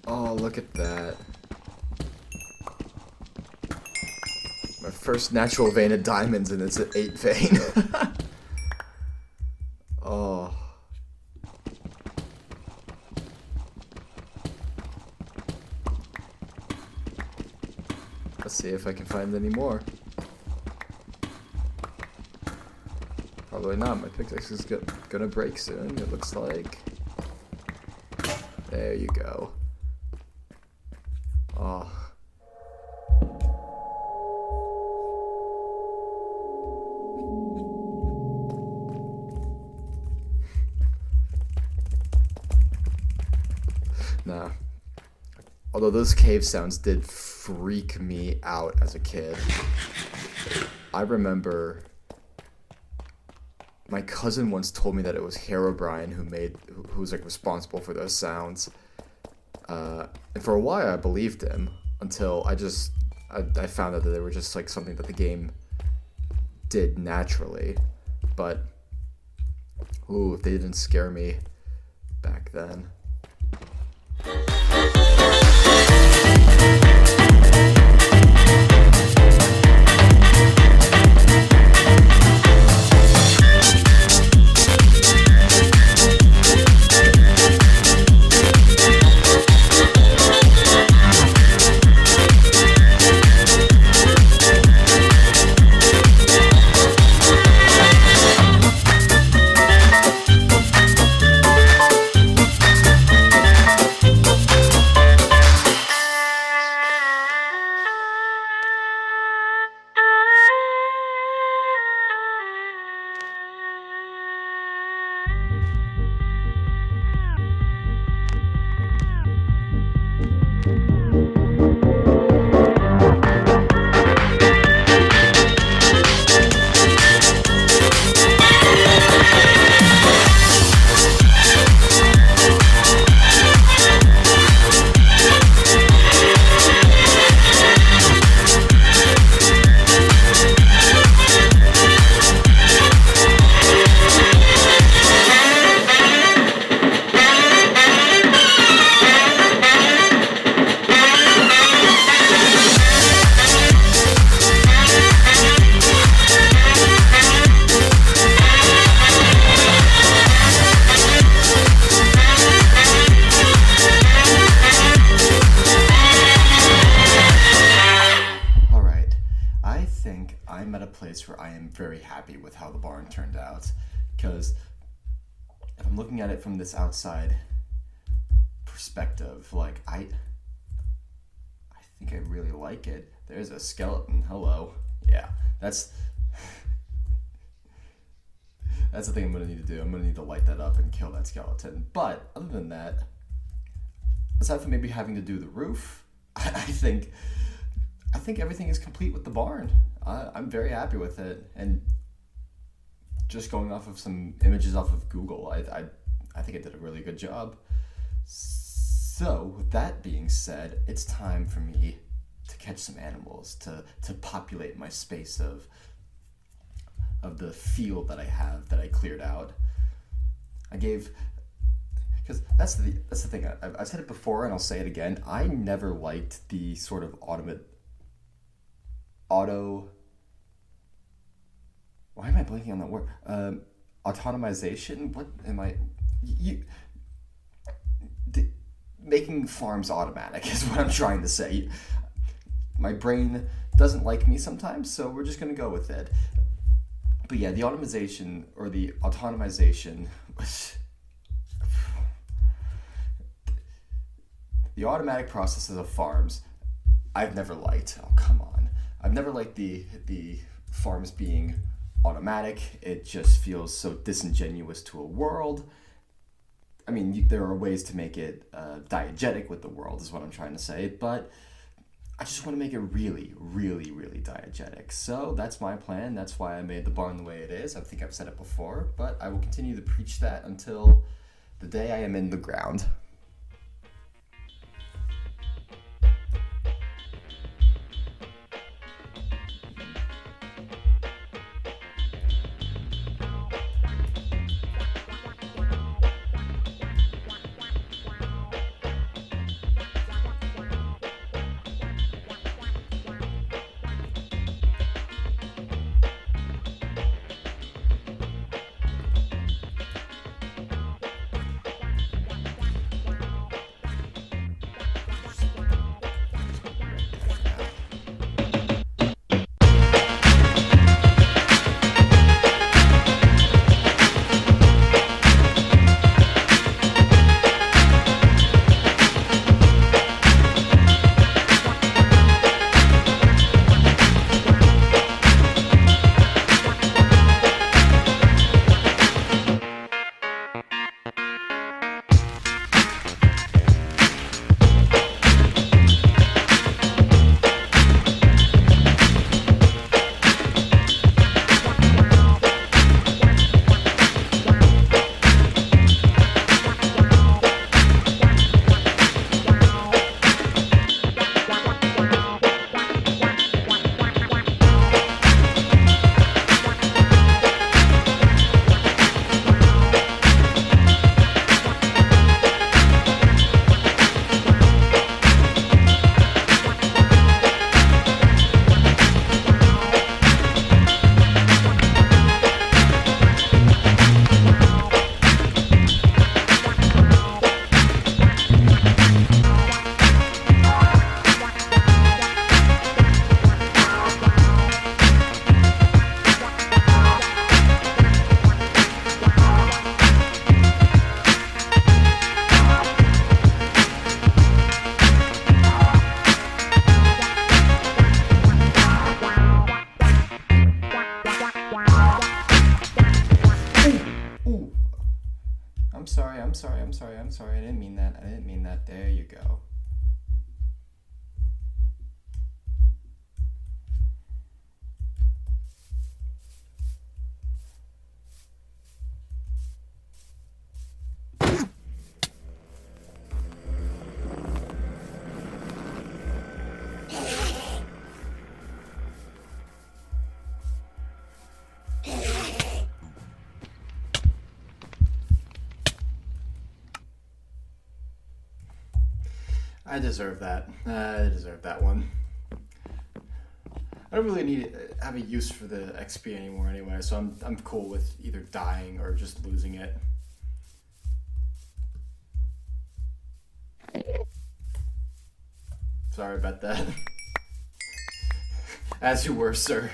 Oh, look at that. My first natural vein of diamonds, and it's an 8 vein. Oh. Let's see if I can find any more. Probably not. My pickaxe is gonna break soon, it looks like. There you go. Oh. Nah. Although those cave sounds did freak me out as a kid. I remember my cousin once told me that it was Herobrine who was like responsible for those sounds. And for a while I believed him until I found out that they were just like something that the game did naturally. But ooh, if they didn't scare me back then. Where I am very happy with how the barn turned out, because if I'm looking at it from this outside perspective, like I think I really like it. There's a skeleton. Hello. Yeah, that's the thing I'm gonna need to do. I'm gonna need to light that up and kill that skeleton. But other than that, aside from maybe having to do the roof, I think everything is complete with the barn. I'm very happy with it, and just going off of some images off of Google, I think I did a really good job. So with that being said, it's time for me to catch some animals to populate my space of the field that I have that I cleared out. Because that's the thing. I've said it before and I'll say it again. I never liked the sort of why am I blanking on that word? Autonomization? What am I... making farms automatic is what I'm trying to say. My brain doesn't like me sometimes, so we're just going to go with it. But yeah, the automation or the autonomization... the automatic processes of farms, I've never liked. Oh, come on. I've never liked the farms being automatic. It just feels so disingenuous to a world. I mean, there are ways to make it diegetic with the world, is what I'm trying to say, but I just want to make it really, really, really diegetic. So that's my plan. That's why I made the barn the way it is. I think I've said it before, but I will continue to preach that until the day I am in the ground. I'm sorry. I didn't mean that. There you go. I deserve that. I deserve that one. I don't really have a use for the XP anymore anyway, so I'm cool with either dying or just losing it. Sorry about that. As you were, sir.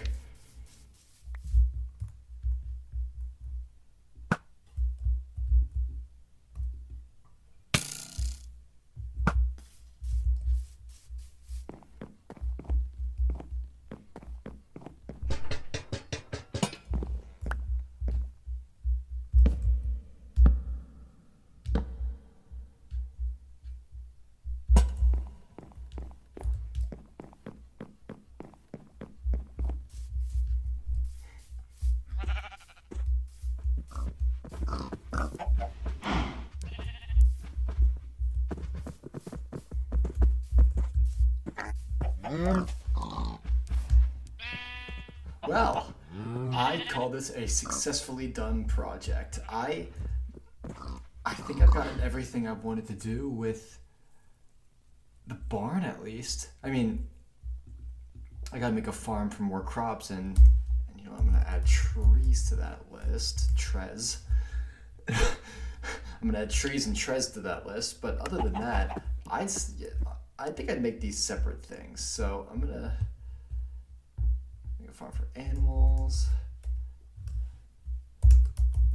Well, I call this a successfully done project. I think I've gotten everything I wanted to do with the barn, at least. I mean, I gotta make a farm for more crops, and you know, I'm gonna add trees to that list. I'm gonna add trees and trees to that list, but other than that, I think I'd make these separate things. So I'm gonna make a farm for animals.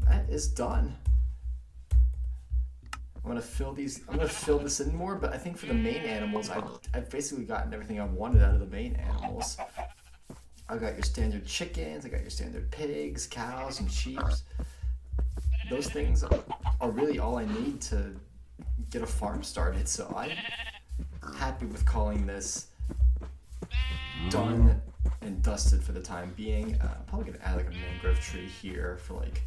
That is done. I'm gonna fill this in more, but I think for the main animals, I've basically gotten everything I wanted out of the main animals. I got your standard chickens, I got your standard pigs, cows, and sheep. Those things are really all I need to get a farm started, so I'm happy with calling this done and dusted for the time being. I'm probably gonna add like a mangrove tree here for like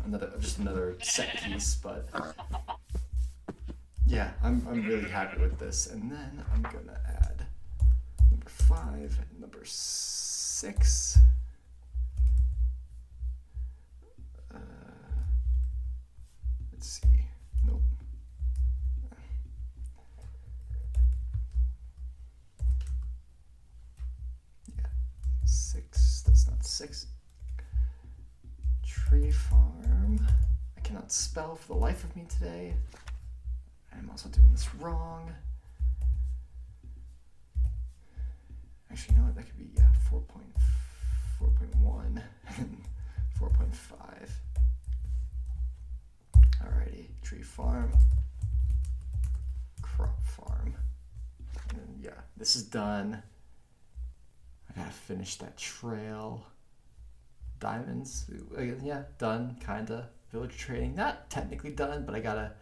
another set piece, but yeah, I'm really happy with this. And then I'm gonna add number 5 and number 6. Let's see. Nope. Yeah, 6. That's not 6. Tree farm. I cannot spell for the life of me today. I'm also doing this wrong. Actually, you know what? That could be 4.1 and 4.5. Alrighty, tree farm, crop farm. And then, yeah, this is done. I gotta finish that trail. Diamonds, yeah, done, kinda. Village trading, not technically done, but I gotta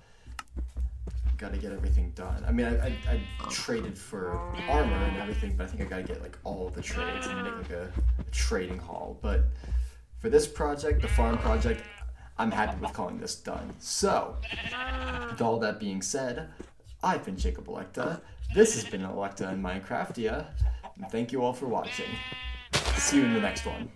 get everything done. I mean, I traded for armor and everything, but I think I gotta get like all of the trades and make like a trading hall. But for this project, the farm project, I'm happy with calling this done. So, with all that being said, I've been Jacob Electa. This has been Electa and Minecraftia, and thank you all for watching. See you in the next one.